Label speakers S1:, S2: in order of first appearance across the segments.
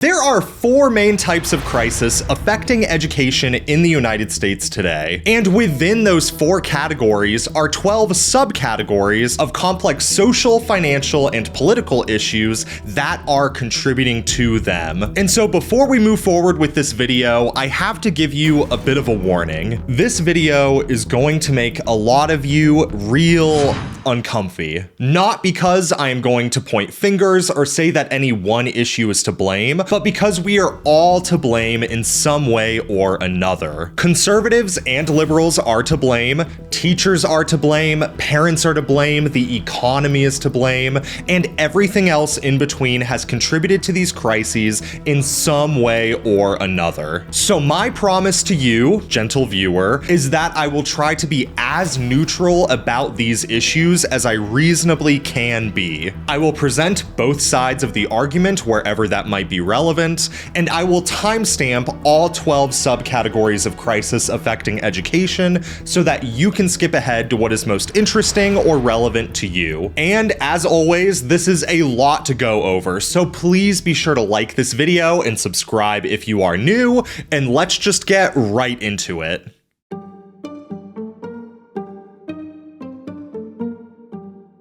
S1: There are four main types of crisis affecting education in the United States today, and within those four categories are 12 subcategories of complex social, financial, and political issues that are contributing to them. And so before we move forward with this video, I have to give you a bit of a warning. This video is going to make a lot of you real uncomfy. Not because I am going to point fingers or say that any one issue is to blame, but because we are all to blame in some way or another. Conservatives and liberals are to blame, teachers are to blame, parents are to blame, the economy is to blame, and everything else in between has contributed to these crises in some way or another. So my promise to you, gentle viewer, is that I will try to be as neutral about these issues as I reasonably can be. I will present both sides of the argument wherever that might be relevant, and I will timestamp all 12 subcategories of crisis affecting education so that you can skip ahead to what is most interesting or relevant to you. And as always, this is a lot to go over, so please be sure to like this video and subscribe if you are new, and let's just get right into it.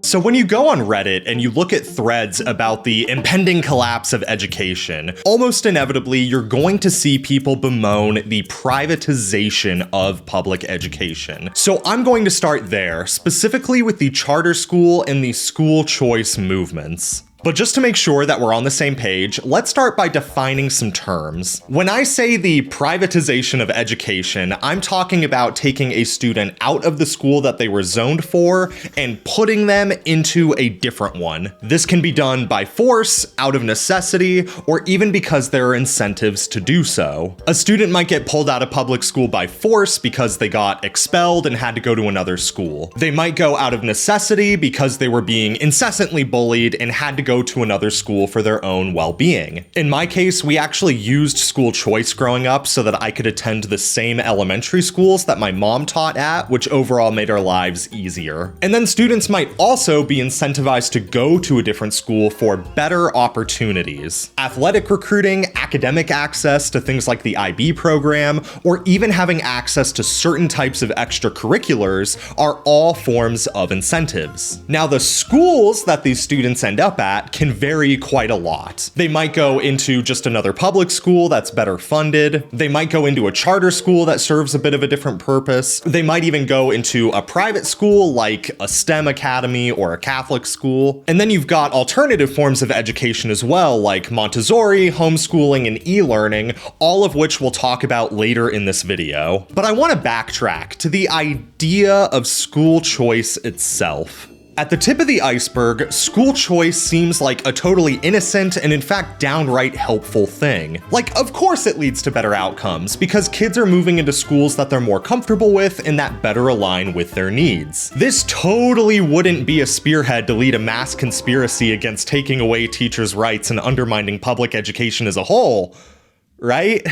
S1: So when you go on Reddit and you look at threads about the impending collapse of education, almost inevitably you're going to see people bemoan the privatization of public education. So I'm going to start there, specifically with the charter school and the school choice movements. But just to make sure that we're on the same page, let's start by defining some terms. When I say the privatization of education, I'm talking about taking a student out of the school that they were zoned for and putting them into a different one. This can be done by force, out of necessity, or even because there are incentives to do so. A student might get pulled out of public school by force because they got expelled and had to go to another school. They might go out of necessity because they were being incessantly bullied and had to go to another school for their own well-being. In my case, we actually used school choice growing up so that I could attend the same elementary schools that my mom taught at, which overall made our lives easier. And then students might also be incentivized to go to a different school for better opportunities. Athletic recruiting, academic access to things like the IB program, or even having access to certain types of extracurriculars are all forms of incentives. Now, the schools that these students end up at can vary quite a lot. They might go into just another public school that's better funded. They might go into a charter school that serves a bit of a different purpose. They might even go into a private school like a STEM academy or a Catholic school. And then you've got alternative forms of education as well, like Montessori, homeschooling, and e-learning, all of which we'll talk about later in this video. But I want to backtrack to the idea of school choice itself. At the tip of the iceberg, school choice seems like a totally innocent and in fact downright helpful thing. Like, of course it leads to better outcomes, because kids are moving into schools that they're more comfortable with and that better align with their needs. This totally wouldn't be a spearhead to lead a mass conspiracy against taking away teachers' rights and undermining public education as a whole, right?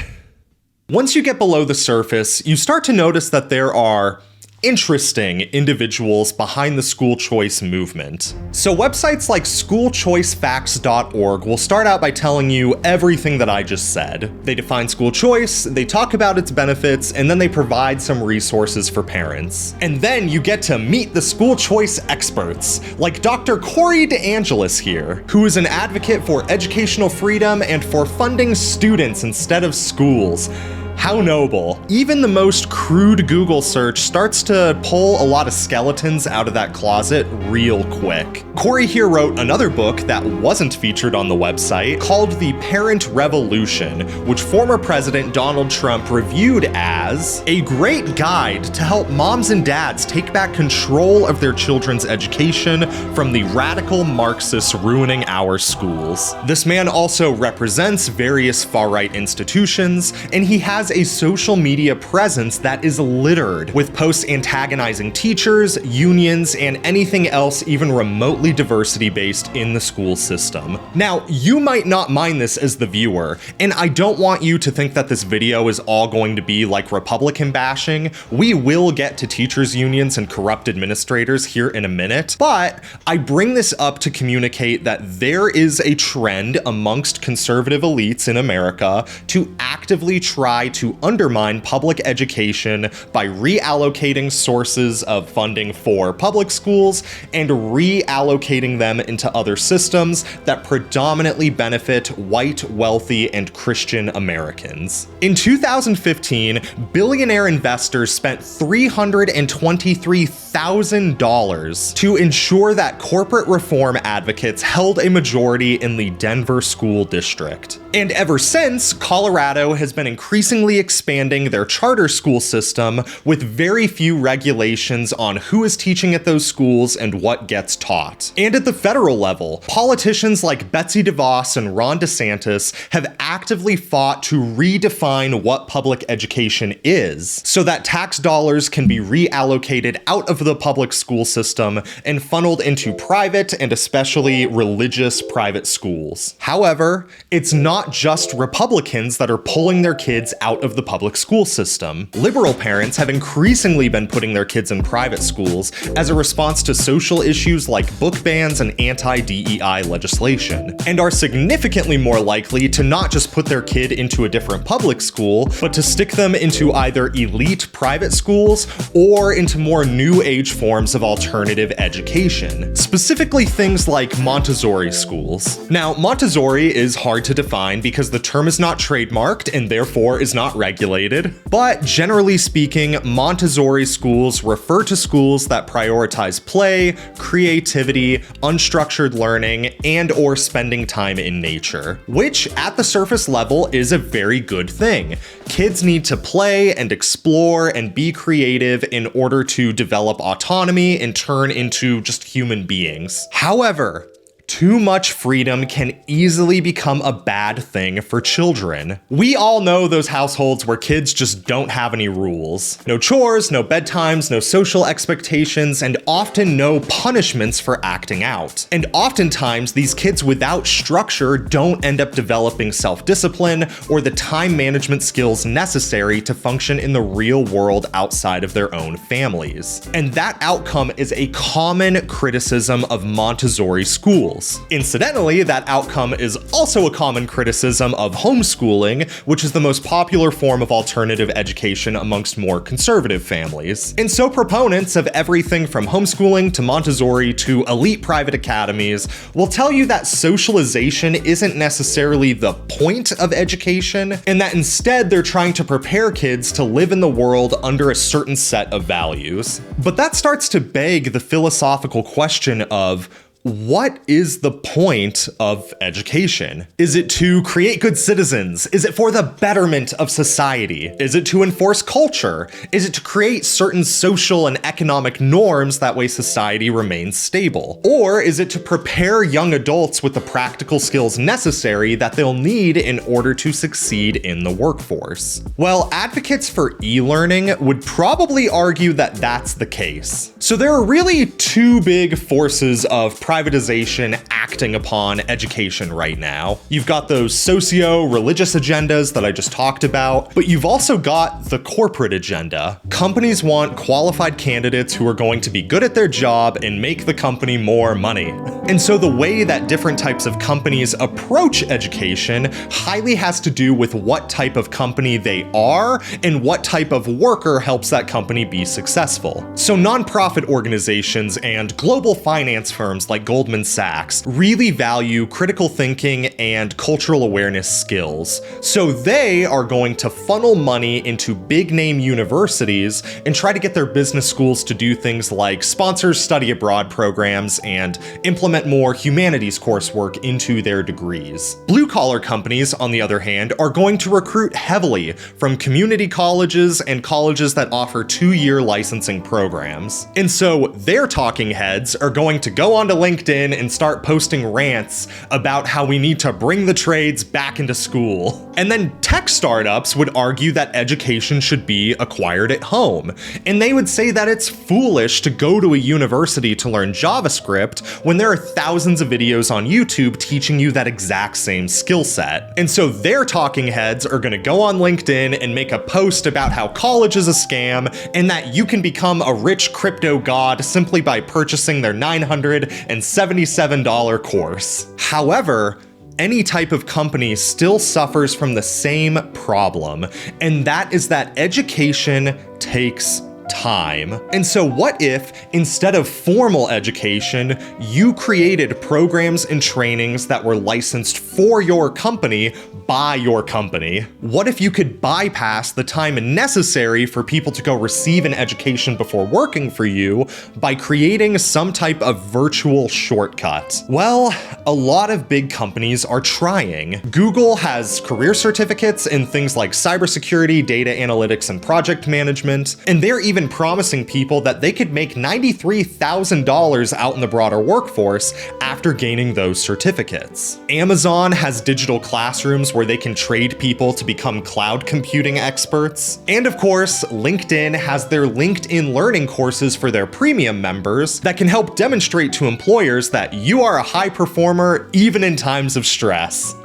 S1: Once you get below the surface, you start to notice that there are interesting individuals behind the school choice movement. So websites like schoolchoicefacts.org will start out by telling you everything that I just said. They define school choice, they talk about its benefits, and then they provide some resources for parents. And then you get to meet the school choice experts, like Dr. Corey DeAngelis here, who is an advocate for educational freedom and for funding students instead of schools. How noble. Even the most crude Google search starts to pull a lot of skeletons out of that closet real quick. Corey here wrote another book that wasn't featured on the website called The Parent Revolution, which former President Donald Trump reviewed as a great guide to help moms and dads take back control of their children's education from the radical Marxists ruining our schools. This man also represents various far-right institutions, and he has has a social media presence that is littered with posts antagonizing teachers, unions, and anything else even remotely diversity-based in the school system. Now, you might not mind this as the viewer, and I don't want you to think that this video is all going to be like Republican bashing. We will get to teachers' unions and corrupt administrators here in a minute, but I bring this up to communicate that there is a trend amongst conservative elites in America to actively try to undermine public education by reallocating sources of funding for public schools and reallocating them into other systems that predominantly benefit white, wealthy, and Christian Americans. In 2015, billionaire investors spent $323,000 to ensure that corporate reform advocates held a majority in the Denver school district. And ever since, Colorado has been increasingly expanding their charter school system with very few regulations on who is teaching at those schools and what gets taught. And at the federal level, politicians like Betsy DeVos and Ron DeSantis have actively fought to redefine what public education is, so that tax dollars can be reallocated out of the public school system and funneled into private and especially religious private schools. However, it's not just Republicans that are pulling their kids out of the public school system. Liberal parents have increasingly been putting their kids in private schools as a response to social issues like book bans and anti-DEI legislation, and are significantly more likely to not just put their kid into a different public school, but to stick them into either elite private schools or into more new age forms of alternative education, specifically things like Montessori schools. Now, Montessori is hard to define because the term is not trademarked and therefore is not regulated, but generally speaking, Montessori schools refer to schools that prioritize play, creativity, unstructured learning, and/or spending time in nature, which at the surface level is a very good thing. Kids need to play and explore and be creative in order to develop autonomy and turn into just human beings. However, too much freedom can easily become a bad thing for children. We all know those households where kids just don't have any rules. No chores, no bedtimes, no social expectations, and often no punishments for acting out. And oftentimes, these kids without structure don't end up developing self-discipline or the time management skills necessary to function in the real world outside of their own families. And that outcome is a common criticism of Montessori schools. Incidentally, that outcome is also a common criticism of homeschooling, which is the most popular form of alternative education amongst more conservative families. And so proponents of everything from homeschooling to Montessori to elite private academies will tell you that socialization isn't necessarily the point of education, and that instead they're trying to prepare kids to live in the world under a certain set of values. But that starts to beg the philosophical question of, what is the point of education? Is it to create good citizens? Is it for the betterment of society? Is it to enforce culture? Is it to create certain social and economic norms that way society remains stable? Or is it to prepare young adults with the practical skills necessary that they'll need in order to succeed in the workforce? Well, advocates for e-learning would probably argue that that's the case. So there are really two big forces of privatization acting upon education right now. You've got those socio-religious agendas that I just talked about, but you've also got the corporate agenda. Companies want qualified candidates who are going to be good at their job and make the company more money. And so the way that different types of companies approach education highly has to do with what type of company they are and what type of worker helps that company be successful. So nonprofit organizations and global finance firms like Goldman Sachs really value critical thinking and cultural awareness skills. So they are going to funnel money into big name universities and try to get their business schools to do things like sponsor study abroad programs and implement implement more humanities coursework into their degrees. Blue-collar companies, on the other hand, are going to recruit heavily from community colleges and colleges that offer 2-year licensing programs. And so their talking heads are going to go onto LinkedIn and start posting rants about how we need to bring the trades back into school. And then tech startups would argue that education should be acquired at home. And they would say that it's foolish to go to a university to learn JavaScript when there are thousands of videos on YouTube teaching you that exact same skill set. And so their talking heads are going to go on LinkedIn and make a post about how college is a scam and that you can become a rich crypto god simply by purchasing their $977 course. However, any type of company still suffers from the same problem, and that is that education takes time. And so what if, instead of formal education, you created programs and trainings that were licensed for your company by your company? What if you could bypass the time necessary for people to go receive an education before working for you by creating some type of virtual shortcut? Well, a lot of big companies are trying. Google has career certificates in things like cybersecurity, data analytics, and project management, and they're even promising people that they could make $93,000 out in the broader workforce after gaining those certificates. Amazon has digital classrooms where they can trade people to become cloud computing experts. And of course, LinkedIn has their LinkedIn Learning courses for their premium members that can help demonstrate to employers that you are a high performer even in times of stress.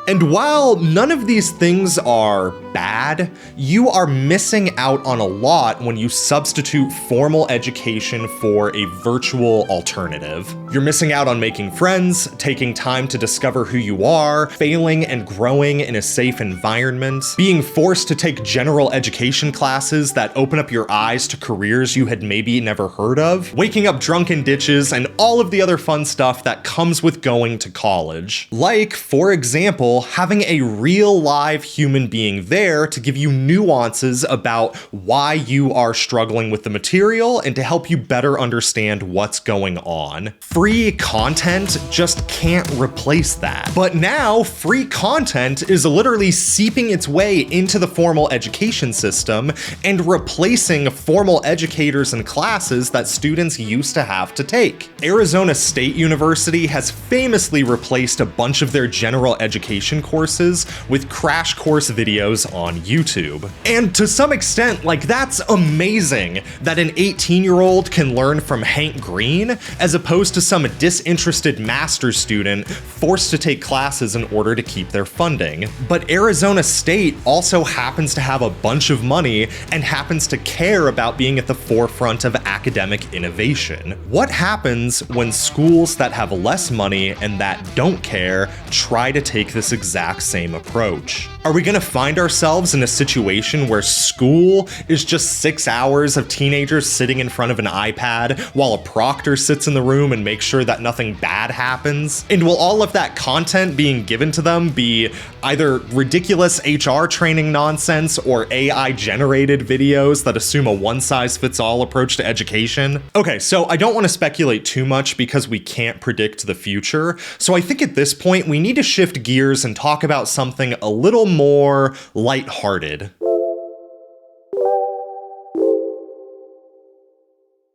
S1: And while none of these things are bad, you are missing out on a lot when you substitute formal education for a virtual alternative. You're missing out on making friends, taking time to discover who you are, failing and growing in a safe environment, being forced to take general education classes that open up your eyes to careers you had maybe never heard of, waking up drunk in ditches, and all of the other fun stuff that comes with going to college. Like, for example, having a real live human being there to give you nuances about why you are struggling with the material and to help you better understand what's going on. Free content just can't replace that. But now, free content is literally seeping its way into the formal education system and replacing formal educators and classes that students used to have to take. Arizona State University has famously replaced a bunch of their general education courses with crash course videos on YouTube. And to some extent, that's amazing that an 18-year-old can learn from Hank Green as opposed to some disinterested master's student forced to take classes in order to keep their funding. But Arizona State also happens to have a bunch of money and happens to care about being at the forefront of academic innovation. What happens when schools that have less money and that don't care try to take this exact same approach? Are we gonna find ourselves in a situation where school is just 6 hours of teenagers sitting in front of an iPad while a proctor sits in the room and makes sure that nothing bad happens? And will all of that content being given to them be either ridiculous HR training nonsense or AI-generated videos that assume a one-size-fits-all approach to education? Okay, so I don't want to speculate too much because we can't predict the future, so I think at this point we need to shift gears and talk about something a little more lighthearted.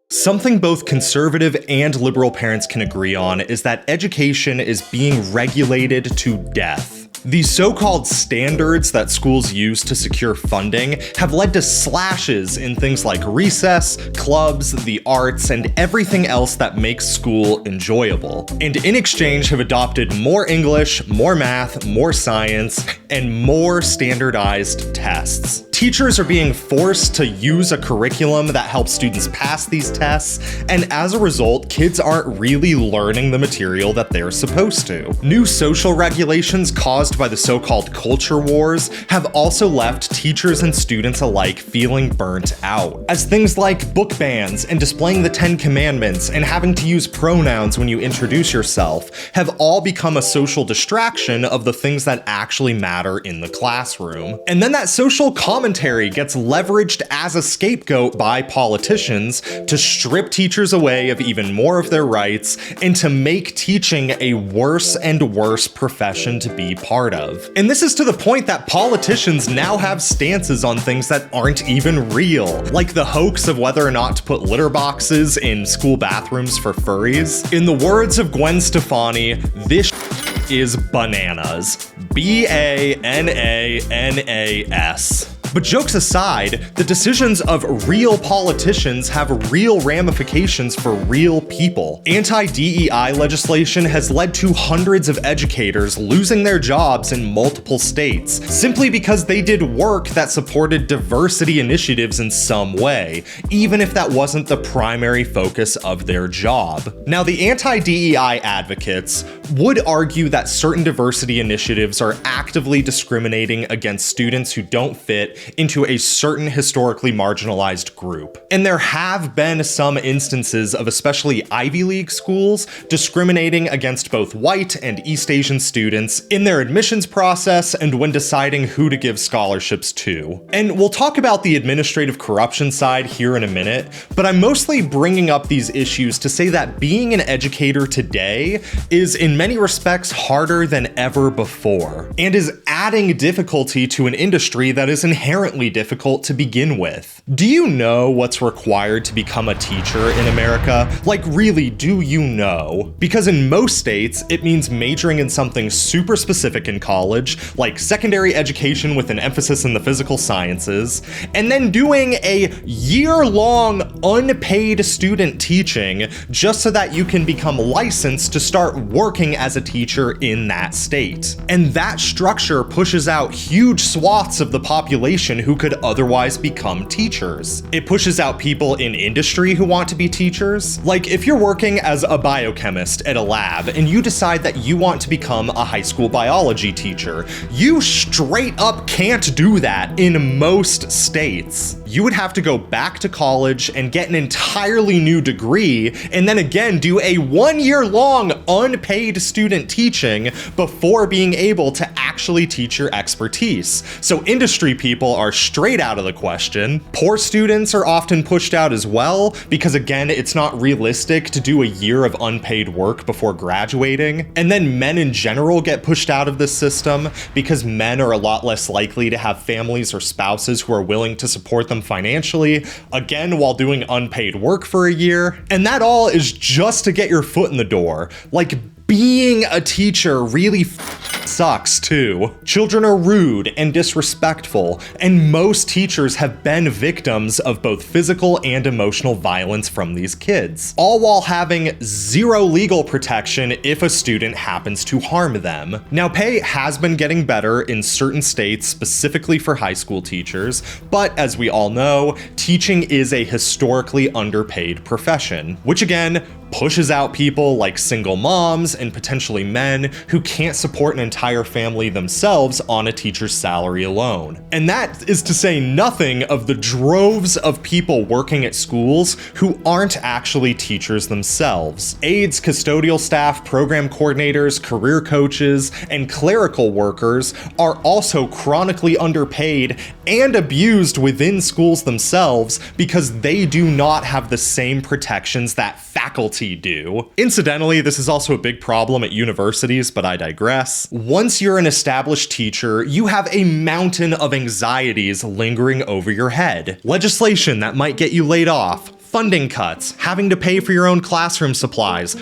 S1: Something both conservative and liberal parents can agree on is that education is being regulated to death. These so-called standards that schools use to secure funding have led to slashes in things like recess, clubs, the arts, and everything else that makes school enjoyable. And in exchange have adopted more English, more math, more science, and more standardized tests. Teachers are being forced to use a curriculum that helps students pass these tests, and as a result, kids aren't really learning the material that they're supposed to. New social regulations caused by the so-called culture wars have also left teachers and students alike feeling burnt out, as things like book bans and displaying the 10 Commandments and having to use pronouns when you introduce yourself have all become a social distraction of the things that actually matter in the classroom. And then that social commentary military gets leveraged as a scapegoat by politicians to strip teachers away of even more of their rights and to make teaching a worse and worse profession to be part of. And this is to the point that politicians now have stances on things that aren't even real, like the hoax of whether or not to put litter boxes in school bathrooms for furries. In the words of Gwen Stefani, this is bananas. B-A-N-A-N-A-S. But jokes aside, the decisions of real politicians have real ramifications for real people. Anti-DEI legislation has led to hundreds of educators losing their jobs in multiple states, simply because they did work that supported diversity initiatives in some way, even if that wasn't the primary focus of their job. Now, the anti-DEI advocates would argue that certain diversity initiatives are actively discriminating against students who don't fit into a certain historically marginalized group. And there have been some instances of especially Ivy League schools discriminating against both white and East Asian students in their admissions process and when deciding who to give scholarships to. And we'll talk about the administrative corruption side here in a minute, but I'm mostly bringing up these issues to say that being an educator today is in many respects harder than ever before, and is adding difficulty to an industry that is inherently difficult to begin with. Do you know what's required to become a teacher in America? Like, really, do you know? Because in most states, it means majoring in something super specific in college, like secondary education with an emphasis in the physical sciences, and then doing a year-long unpaid student teaching just so that you can become licensed to start working as a teacher in that state. And that structure pushes out huge swaths of the population who could otherwise become teachers. It pushes out people in industry who want to be teachers. Like, if you're working as a biochemist at a lab and you decide that you want to become a high school biology teacher, you straight up can't do that in most states. You would have to go back to college and get an entirely new degree, and then again do a 1-year-long unpaid student teaching before being able to actually teach your expertise. So industry people are straight out of the question. Poor students are often pushed out as well, because again, it's not realistic to do a year of unpaid work before graduating. And then men in general get pushed out of this system because men are a lot less likely to have families or spouses who are willing to support them financially, again, while doing unpaid work for a year. And that all is just to get your foot in the door. Like, being a teacher really sucks too. Children are rude and disrespectful, and most teachers have been victims of both physical and emotional violence from these kids, all while having zero legal protection if a student happens to harm them. Now, pay has been getting better in certain states, specifically for high school teachers, but as we all know, teaching is a historically underpaid profession, which again, pushes out people like single moms and potentially men who can't support an entire family themselves on a teacher's salary alone. And that is to say nothing of the droves of people working at schools who aren't actually teachers themselves. Aides, custodial staff, program coordinators, career coaches, and clerical workers are also chronically underpaid and abused within schools themselves because they do not have the same protections that faculty do. Incidentally, this is also a big problem at universities, but I digress. Once you're an established teacher, you have a mountain of anxieties lingering over your head. Legislation that might get you laid off, funding cuts, having to pay for your own classroom supplies,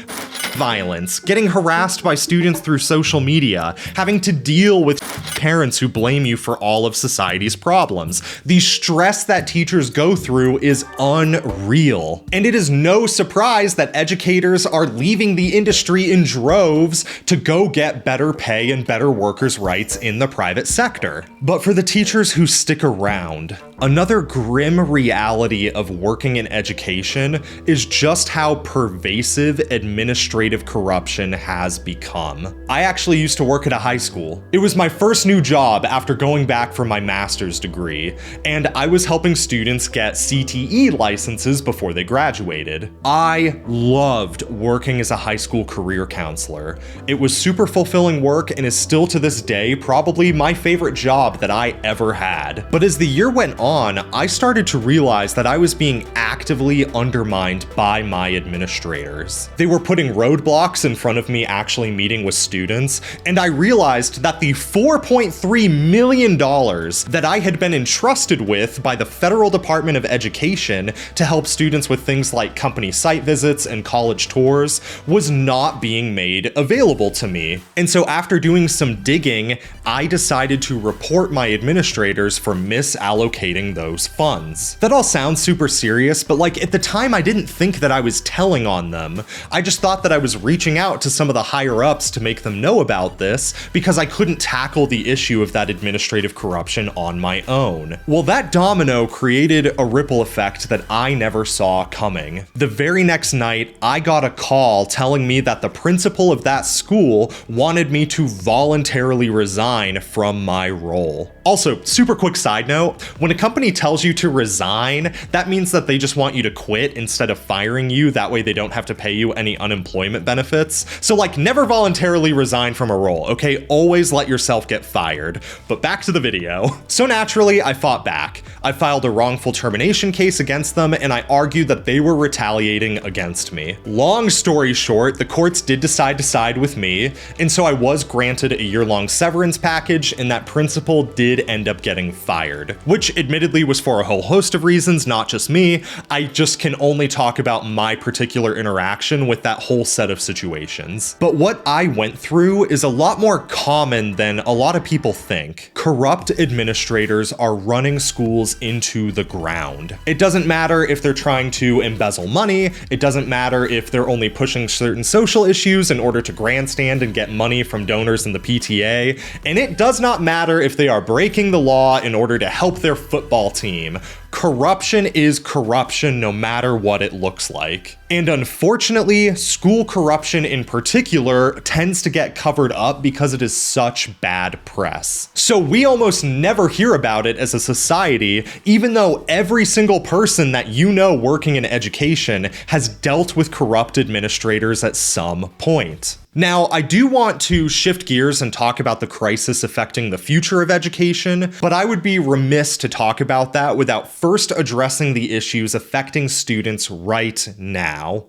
S1: violence, getting harassed by students through social media, having to deal with parents who blame you for all of society's problems. The stress that teachers go through is unreal. And it is no surprise that educators are leaving the industry in droves to go get better pay and better workers' rights in the private sector. But for the teachers who stick around, Another grim reality of working in education is just how pervasive administrative corruption has become. I actually used to work at a high school. It was my first new job after going back for my master's degree, and I was helping students get CTE licenses before they graduated. I loved working as a high school career counselor. It was super fulfilling work and is still to this day probably my favorite job that I ever had. But as the year went on, I started to realize that I was being actively undermined by my administrators. They were putting roadblocks in front of me actually meeting with students, and I realized that the $4.3 million that I had been entrusted with by the Federal Department of Education to help students with things like company site visits and college tours was not being made available to me. And so after doing some digging, I decided to report my administrators for misallocating those funds. That all sounds super serious, but like at the time I didn't think that I was telling on them. I just thought that I was reaching out to some of the higher ups to make them know about this because I couldn't tackle the issue of that administrative corruption on my own. Well, that domino created a ripple effect that I never saw coming. The very next night, I got a call telling me that the principal of that school wanted me to voluntarily resign from my role. Also, super quick side note, when a company tells you to resign, that means that they just want you to quit instead of firing you. That way they don't have to pay you any unemployment benefits. So like, never voluntarily resign from a role, okay? Always let yourself get fired. But back to the video. So naturally, I fought back. I filed a wrongful termination case against them, and I argued that they were retaliating against me. Long story short, the courts did decide to side with me, and so I was granted a year-long severance package, and that principal did end up getting fired, which admittedly was for a whole host of reasons, not just me. I just can only talk about my particular interaction with that whole set of situations. But what I went through is a lot more common than a lot of people think. Corrupt administrators are running schools into the ground. It doesn't matter if they're trying to embezzle money, it doesn't matter if they're only pushing certain social issues in order to grandstand and get money from donors in the PTA, and it does not matter if they are breaking the law in order to help their football team. Corruption is corruption no matter what it looks like. And unfortunately, school corruption in particular tends to get covered up because it is such bad press. So we almost never hear about it as a society, even though every single person that you know working in education has dealt with corrupt administrators at some point. Now, I do want to shift gears and talk about the crisis affecting the future of education, but I would be remiss to talk about that without first addressing the issues affecting students right now.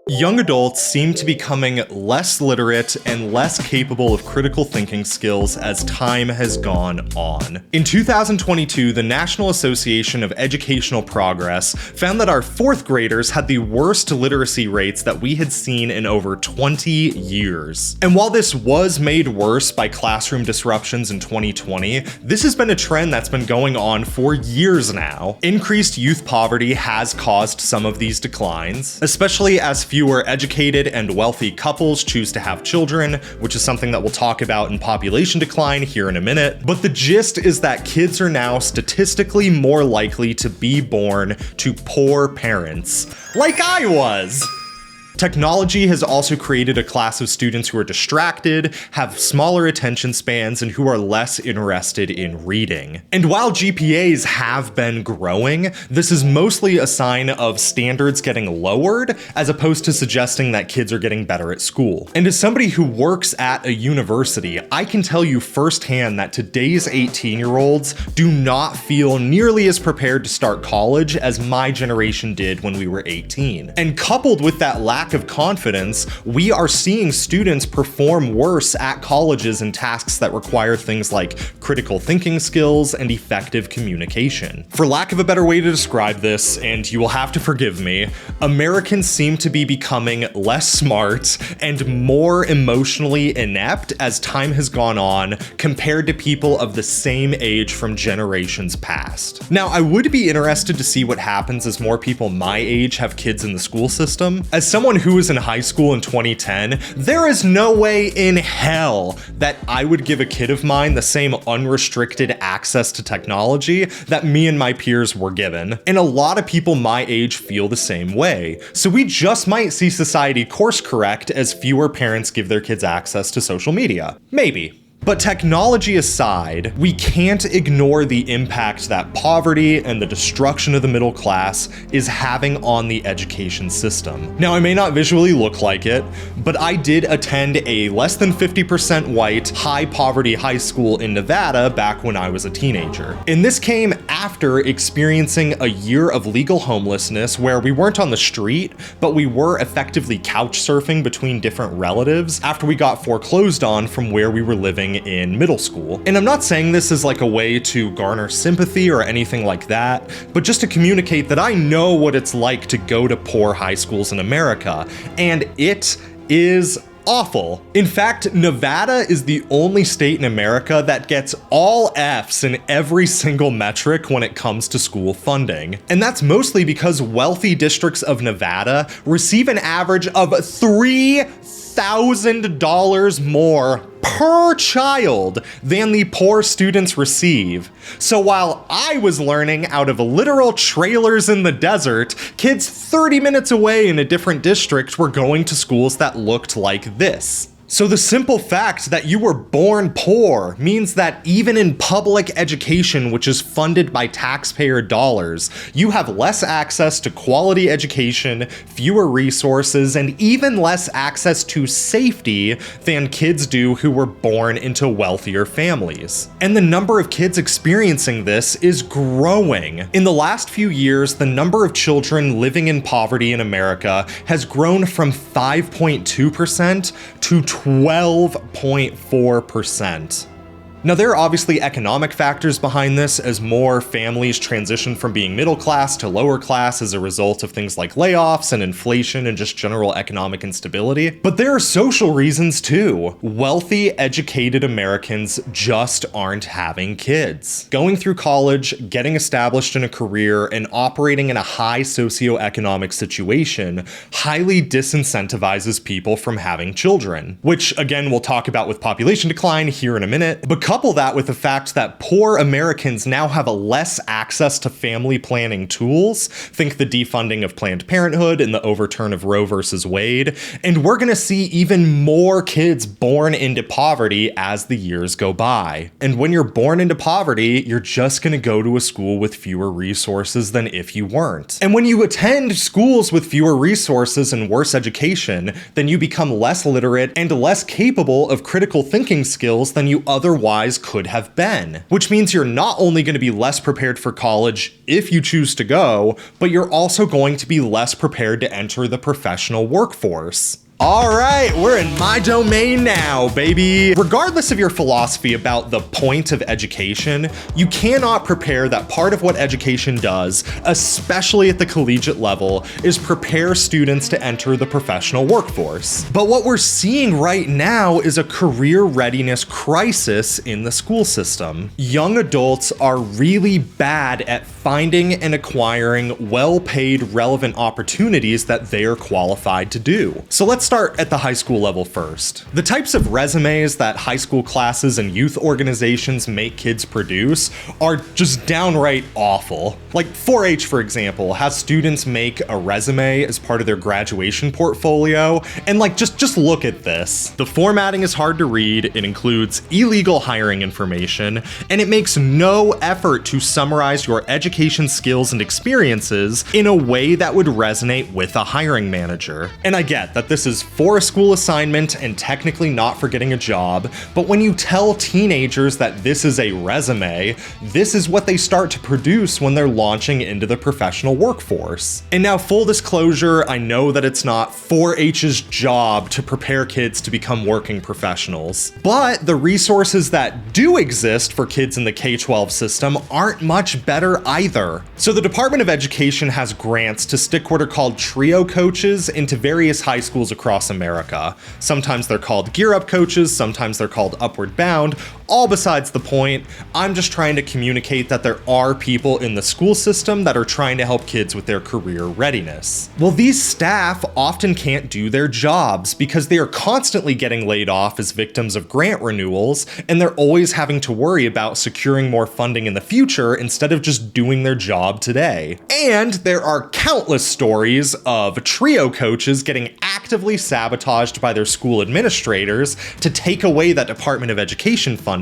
S1: Young adults seem to be becoming less literate and less capable of critical thinking skills as time has gone on. In 2022, the National Association of Educational Progress found that our fourth graders had the worst literacy rates that we had seen in over 20 years. And while this was made worse by classroom disruptions in 2020, this has been a trend that's been going on for years now. Increased youth poverty has caused some of these declines, especially as fewer educated and wealthy couples choose to have children, which is something that we'll talk about in population decline here in a minute. But the gist is that kids are now statistically more likely to be born to poor parents, like I was. Technology has also created a class of students who are distracted, have smaller attention spans, and who are less interested in reading. And while GPAs have been growing, this is mostly a sign of standards getting lowered, as opposed to suggesting that kids are getting better at school. And as somebody who works at a university, I can tell you firsthand that today's 18-year-olds do not feel nearly as prepared to start college as my generation did when we were 18. And coupled with that lack of confidence, we are seeing students perform worse at colleges in tasks that require things like critical thinking skills and effective communication. For lack of a better way to describe this, and you will have to forgive me, Americans seem to be becoming less smart and more emotionally inept as time has gone on compared to people of the same age from generations past. Now, I would be interested to see what happens as more people my age have kids in the school system. As someone someone who was in high school in 2010, there is no way in hell that I would give a kid of mine the same unrestricted access to technology that me and my peers were given. And a lot of people my age feel the same way. So we just might see society course correct as fewer parents give their kids access to social media. Maybe. But technology aside, we can't ignore the impact that poverty and the destruction of the middle class is having on the education system. Now, I may not visually look like it, but I did attend a less than 50% white, high poverty high school in Nevada back when I was a teenager. And this came after experiencing a year of legal homelessness where we weren't on the street, but we were effectively couch surfing between different relatives after we got foreclosed on from where we were living in middle school. And I'm not saying this as like a way to garner sympathy or anything like that, but just to communicate that I know what it's like to go to poor high schools in America, and it is awful. In fact, Nevada is the only state in America that gets all Fs in every single metric when it comes to school funding. And that's mostly because wealthy districts of Nevada receive an average of $3,000 more per child than the poor students receive. So while I was learning out of literal trailers in the desert, kids 30 minutes away in a different district were going to schools that looked like this. So the simple fact that you were born poor means that even in public education, which is funded by taxpayer dollars, you have less access to quality education, fewer resources, and even less access to safety than kids do who were born into wealthier families. And the number of kids experiencing this is growing. In the last few years, the number of children living in poverty in America has grown from 5.2% to 12.4%. Now, there are obviously economic factors behind this as more families transition from being middle class to lower class as a result of things like layoffs and inflation and just general economic instability. But there are social reasons too. Wealthy, educated Americans just aren't having kids. Going through college, getting established in a career, and operating in a high socioeconomic situation highly disincentivizes people from having children, which again we'll talk about with population decline here in a minute. But couple that with the fact that poor Americans now have a less access to family planning tools. Think the defunding of Planned Parenthood and the overturn of Roe versus Wade. And we're gonna see even more kids born into poverty as the years go by. And when you're born into poverty, you're just gonna go to a school with fewer resources than if you weren't. And when you attend schools with fewer resources and worse education, then you become less literate and less capable of critical thinking skills than you otherwise could have been, which means you're not only going to be less prepared for college if you choose to go, but you're also going to be less prepared to enter the professional workforce. All right, we're in my domain now, baby. Regardless of your philosophy about the point of education, you cannot prepare that part of what education does, especially at the collegiate level, is prepare students to enter the professional workforce. But what we're seeing right now is a career readiness crisis in the school system. Young adults are really bad at finding and acquiring well-paid, relevant opportunities that they are qualified to do. So let's start at the high school level first. The types of resumes that high school classes and youth organizations make kids produce are just downright awful. Like 4-H, for example, has students make a resume as part of their graduation portfolio, and like just look at this. The formatting is hard to read, it includes illegal hiring information, and it makes no effort to summarize your education skills and experiences in a way that would resonate with a hiring manager. And I get that this is for a school assignment and technically not for getting a job, but when you tell teenagers that this is a resume, this is what they start to produce when they're launching into the professional workforce. And now, full disclosure, I know that it's not 4-H's job to prepare kids to become working professionals, but the resources that do exist for kids in the K-12 system aren't much better either. either. So the Department of Education has grants to stick what are called trio coaches into various high schools across America. Sometimes they're called gear up coaches, sometimes they're called upward bound. All besides the point, I'm just trying to communicate that there are people in the school system that are trying to help kids with their career readiness. Well, these staff often can't do their jobs because they are constantly getting laid off as victims of grant renewals, and they're always having to worry about securing more funding in the future instead of just doing their job today. And there are countless stories of trio coaches getting actively sabotaged by their school administrators to take away that Department of Education funding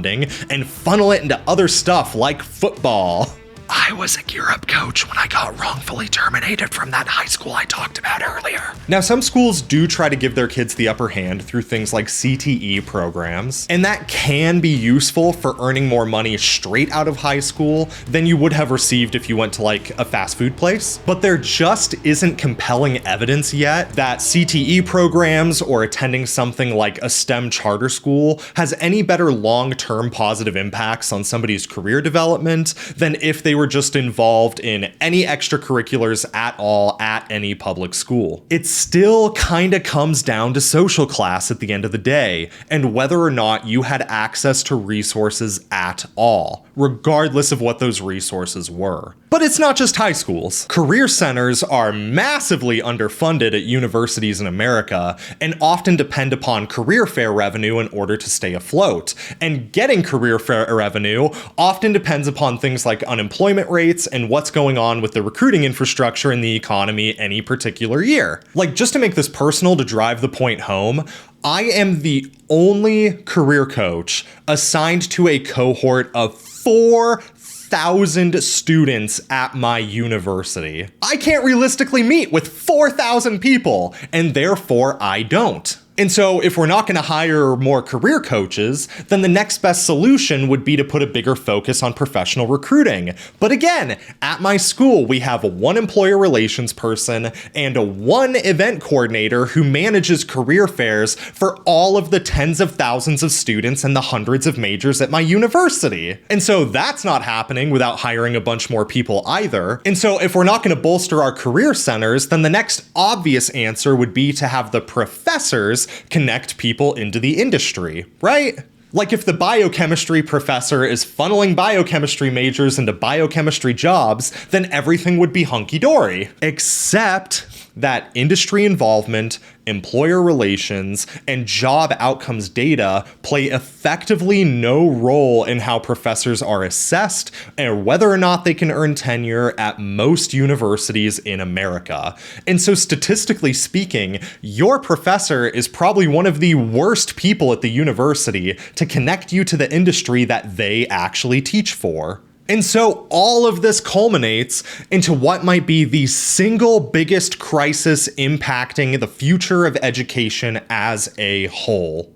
S1: and funnel it into other stuff like football. I was a gear up coach when I got wrongfully terminated from that high school I talked about earlier. Now, some schools do try to give their kids the upper hand through things like CTE programs, and that can be useful for earning more money straight out of high school than you would have received if you went to like a fast food place. But there just isn't compelling evidence yet that CTE programs or attending something like a STEM charter school has any better long-term positive impacts on somebody's career development than if they were just involved in any extracurriculars at all at any public school. It still kinda comes down to social class at the end of the day, and whether or not you had access to resources at all, regardless of what those resources were. But it's not just high schools. Career centers are massively underfunded at universities in America and often depend upon career fair revenue in order to stay afloat. And getting career fair revenue often depends upon things like unemployment rates and what's going on with the recruiting infrastructure in the economy any particular year. Like, just to make this personal to drive the point home, I am the only career coach assigned to a cohort of 4,000 students at my university. I can't realistically meet with 4,000 people, and therefore I don't. And so if we're not going to hire more career coaches, then the next best solution would be to put a bigger focus on professional recruiting. But again, at my school, we have one employer relations person and one event coordinator who manages career fairs for all of the tens of thousands of students and the hundreds of majors at my university. And so that's not happening without hiring a bunch more people either. And so if we're not going to bolster our career centers, then the next obvious answer would be to have the professors connect people into the industry, right? Like, if the biochemistry professor is funneling biochemistry majors into biochemistry jobs, then everything would be hunky-dory. Except that industry involvement, employer relations, and job outcomes data play effectively no role in how professors are assessed and whether or not they can earn tenure at most universities in America. And so statistically speaking, your professor is probably one of the worst people at the university to connect you to the industry that they actually teach for. And so all of this culminates into what might be the single biggest crisis impacting the future of education as a whole.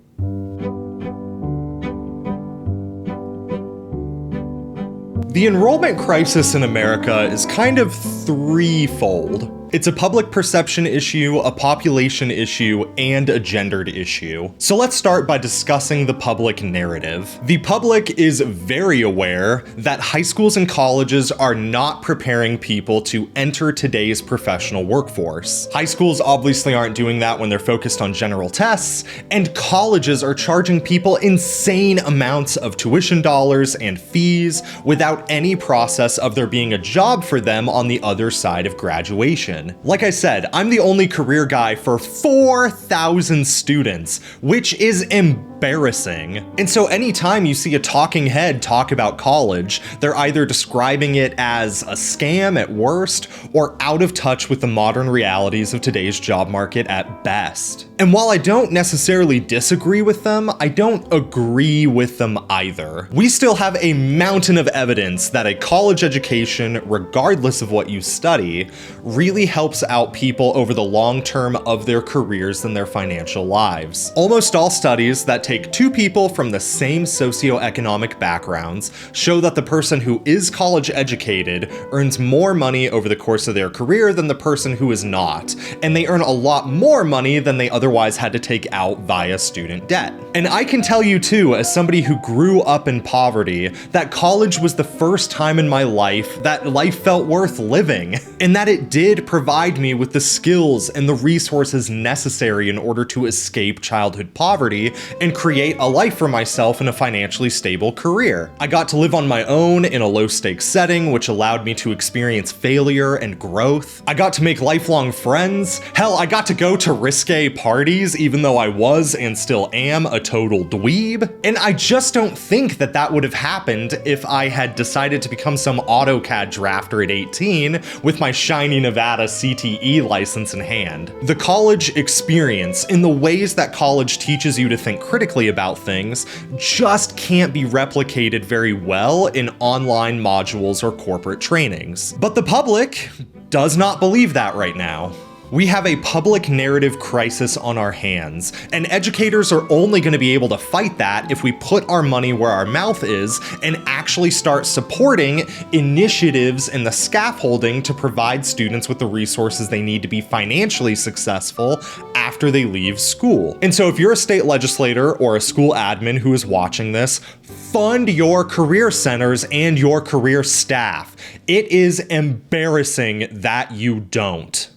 S1: The enrollment crisis in America is kind of threefold. It's a public perception issue, a population issue, and a gendered issue. So let's start by discussing the public narrative. The public is very aware that high schools and colleges are not preparing people to enter today's professional workforce. High schools obviously aren't doing that when they're focused on general tests, and colleges are charging people insane amounts of tuition dollars and fees without any process of there being a job for them on the other side of graduation. Like I said, I'm the only career guy for 4,000 students, which is embarrassing. And so anytime you see a talking head talk about college, they're either describing it as a scam at worst or out of touch with the modern realities of today's job market at best. And while I don't necessarily disagree with them, I don't agree with them either. We still have a mountain of evidence that a college education, regardless of what you study, really helps out people over the long term of their careers than their financial lives. Almost all studies that take two people from the same socioeconomic backgrounds show that the person who is college educated earns more money over the course of their career than the person who is not, and they earn a lot more money than they otherwise had to take out via student debt. And I can tell you too, as somebody who grew up in poverty, that college was the first time in my life that life felt worth living, and that it did provide me with the skills and the resources necessary in order to escape childhood poverty and create a life for myself in a financially stable career. I got to live on my own in a low-stakes setting, which allowed me to experience failure and growth. I got to make lifelong friends. Hell, I got to go to risque parties, even though I was and still am a total dweeb. And I just don't think that that would have happened if I had decided to become some AutoCAD drafter at 18 with my shiny Nevada CTE license in hand. The college experience, in the ways that college teaches you to think critically about things, just can't be replicated very well in online modules or corporate trainings. But the public does not believe that right now. We have a public narrative crisis on our hands, and educators are only going to be able to fight that if we put our money where our mouth is and actually start supporting initiatives and the scaffolding to provide students with the resources they need to be financially successful after they leave school. And so if you're a state legislator or a school admin who is watching this, fund your career centers and your career staff. It is embarrassing that you don't.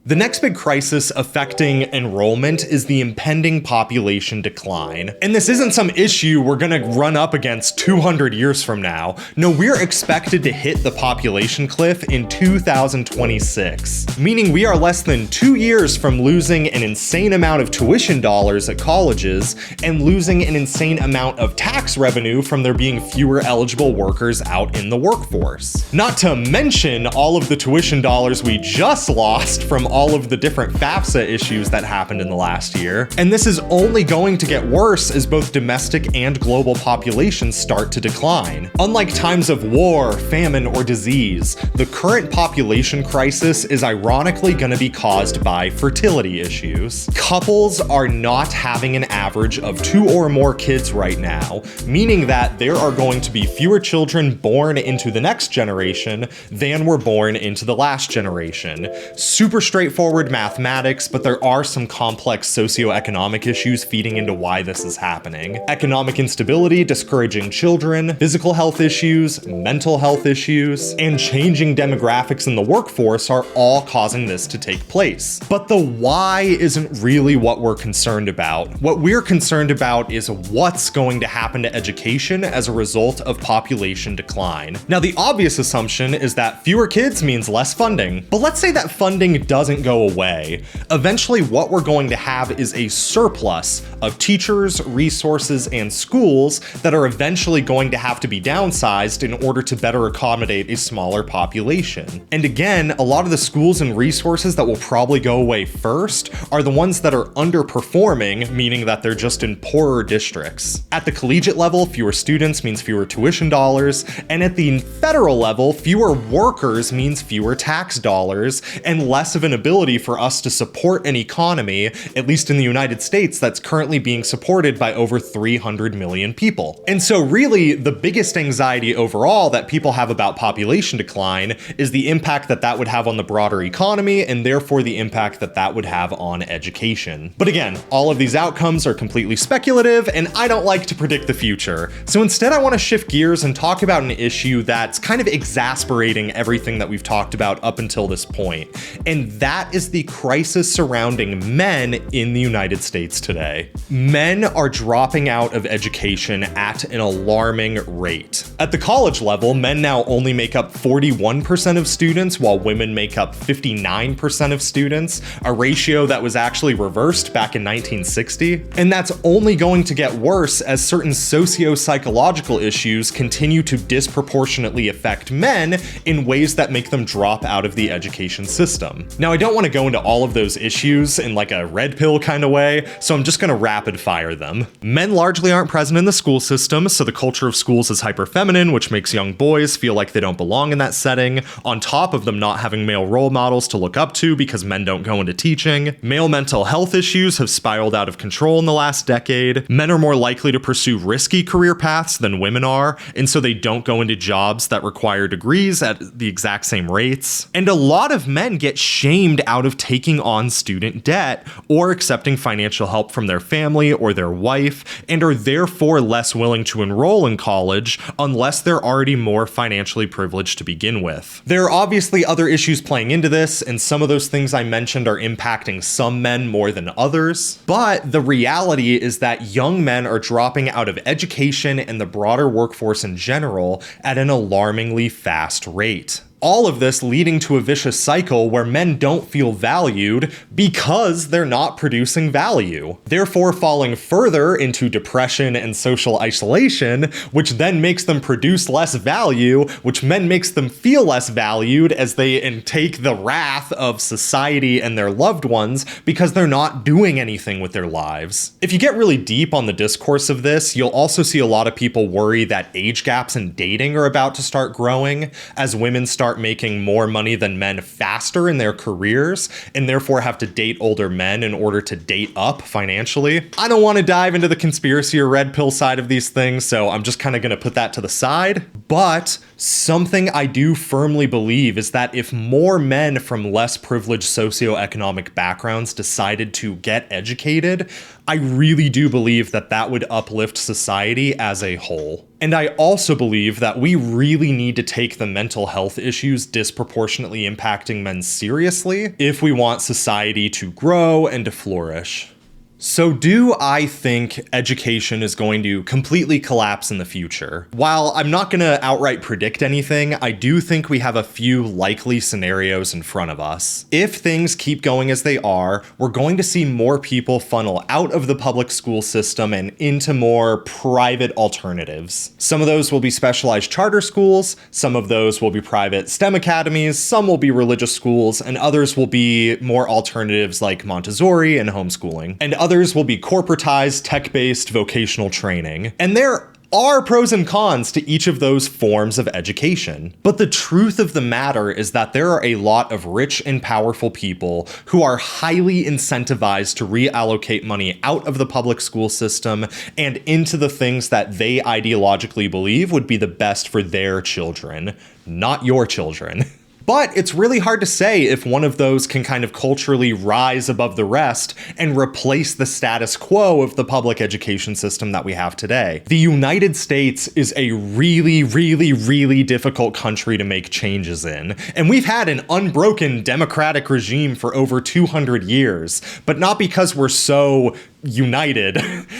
S1: The next big crisis affecting enrollment is the impending population decline. And this isn't some issue we're gonna run up against 200 years from now. No, we're expected to hit the population cliff in 2026, meaning we are less than 2 years from losing an insane amount of tuition dollars at colleges and losing an insane amount of tax revenue from there being fewer eligible workers out in the workforce. Not to mention all of the tuition dollars we just lost from all of the different FAFSA issues that happened in the last year. And this is only going to get worse as both domestic and global populations start to decline. Unlike times of war, famine, or disease, the current population crisis is ironically going to be caused by fertility issues. Couples are not having an average of 2 or more kids right now, meaning that there are going to be fewer children born into the next generation than were born into the last generation. Super straightforward mathematics, but there are some complex socioeconomic issues feeding into why this is happening. Economic instability discouraging children, physical health issues, mental health issues, and changing demographics in the workforce are all causing this to take place. But the why isn't really what we're concerned about. What we're concerned about is what's going to happen to education as a result of population decline. Now, the obvious assumption is that fewer kids means less funding, but let's say that funding doesn't go away. Eventually, what we're going to have is a surplus of teachers, resources, and schools that are eventually going to have to be downsized in order to better accommodate a smaller population. And again, a lot of the schools and resources that will probably go away first are the ones that are underperforming, meaning that they're just in poorer districts. At the collegiate level, fewer students means fewer tuition dollars, and at the federal level, fewer workers means fewer tax dollars and less of an ability for us to support an economy, at least in the United States, that's currently being supported by over 300 million people. And so really, the biggest anxiety overall that people have about population decline is the impact that that would have on the broader economy, and therefore the impact that that would have on education. But again, all of these outcomes are completely speculative, and I don't like to predict the future. So instead, I want to shift gears and talk about an issue that's kind of exasperating everything that we've talked about up until this point. And that is the crisis surrounding men in the United States today. Men are dropping out of education at an alarming rate. At the college level, men now only make up 41% of students, while women make up 59% of students, a ratio that was actually reversed back in 1960. And that's only going to get worse as certain socio-psychological issues continue to disproportionately affect men in ways that make them drop out of the education system. Now, I don't want to go into all of those issues in like a red pill kind of way, so I'm just going to rapid fire them. Men largely aren't present in the school system, so the culture of schools is hyper feminine, which makes young boys feel like they don't belong in that setting, on top of them not having male role models to look up to because men don't go into teaching. Male mental health issues have spiraled out of control in the last decade. Men are more likely to pursue risky career paths than women are, and so they don't go into jobs that require degrees at the exact same rates. And a lot of men get shamed out of taking on student debt or accepting financial help from their family or their wife, and are therefore less willing to enroll in college unless they're already more financially privileged to begin with. There are obviously other issues playing into this, and some of those things I mentioned are impacting some men more than others, but the reality is that young men are dropping out of education and the broader workforce in general at an alarmingly fast rate. All of this leading to a vicious cycle where men don't feel valued because they're not producing value, therefore falling further into depression and social isolation, which then makes them produce less value, which then makes them feel less valued as they intake the wrath of society and their loved ones because they're not doing anything with their lives. If you get really deep on the discourse of this, you'll also see a lot of people worry that age gaps in dating are about to start growing as women start making more money than men faster in their careers and therefore have to date older men in order to date up financially. I don't want to dive into the conspiracy or red pill side of these things, so I'm just kind of going to put that to the side. But something I do firmly believe is that if more men from less privileged socioeconomic backgrounds decided to get educated, I really do believe that that would uplift society as a whole. And I also believe that we really need to take the mental health issues disproportionately impacting men seriously if we want society to grow and to flourish. So do I think education is going to completely collapse in the future? While I'm not going to outright predict anything, I do think we have a few likely scenarios in front of us. If things keep going as they are, we're going to see more people funnel out of the public school system and into more private alternatives. Some of those will be specialized charter schools, some of those will be private STEM academies, some will be religious schools, and others will be more alternatives like Montessori and homeschooling. And others will be corporatized, tech-based vocational training. And there are pros and cons to each of those forms of education. But the truth of the matter is that there are a lot of rich and powerful people who are highly incentivized to reallocate money out of the public school system and into the things that they ideologically believe would be the best for their children, not your children. But it's really hard to say if one of those can kind of culturally rise above the rest and replace the status quo of the public education system that we have today. The United States is a really, really, really difficult country to make changes in. And we've had an unbroken democratic regime for over 200 years, but not because we're so united.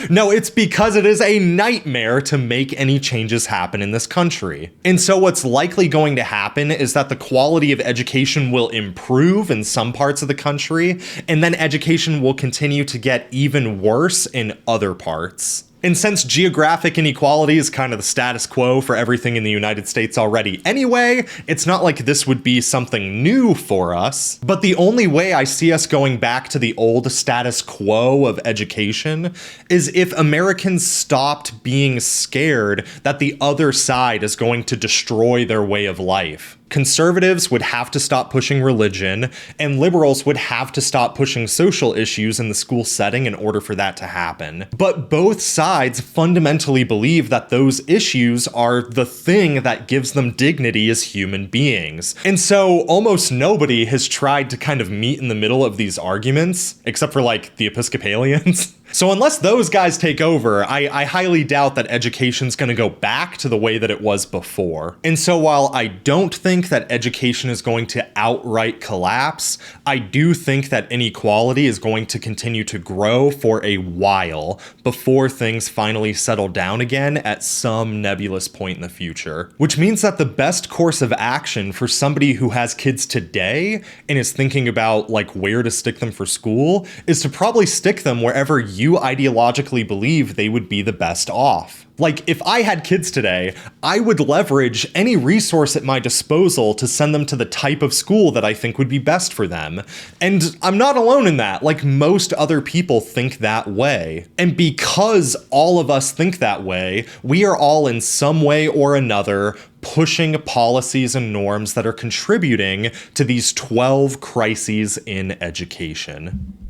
S1: No, it's because it is a nightmare to make any changes happen in this country. And so what's likely going to happen is that the quality of education will improve in some parts of the country, and then education will continue to get even worse in other parts. And since geographic inequality is kind of the status quo for everything in the United States already anyway, it's not like this would be something new for us. But the only way I see us going back to the old status quo of education is if Americans stopped being scared that the other side is going to destroy their way of life. Conservatives would have to stop pushing religion, and liberals would have to stop pushing social issues in the school setting in order for that to happen. But both sides fundamentally believe that those issues are the thing that gives them dignity as human beings. And so almost nobody has tried to kind of meet in the middle of these arguments, except for like the Episcopalians. So unless those guys take over, I highly doubt that education's going to go back to the way that it was before. And so while I don't think that education is going to outright collapse, I do think that inequality is going to continue to grow for a while before things finally settle down again at some nebulous point in the future. Which means that the best course of action for somebody who has kids today and is thinking about like where to stick them for school is to probably stick them wherever you ideologically believe they would be the best off. Like, if I had kids today, I would leverage any resource at my disposal to send them to the type of school that I think would be best for them. And I'm not alone in that. Like, most other people think that way. And because all of us think that way, we are all in some way or another pushing policies and norms that are contributing to these 12 crises in education.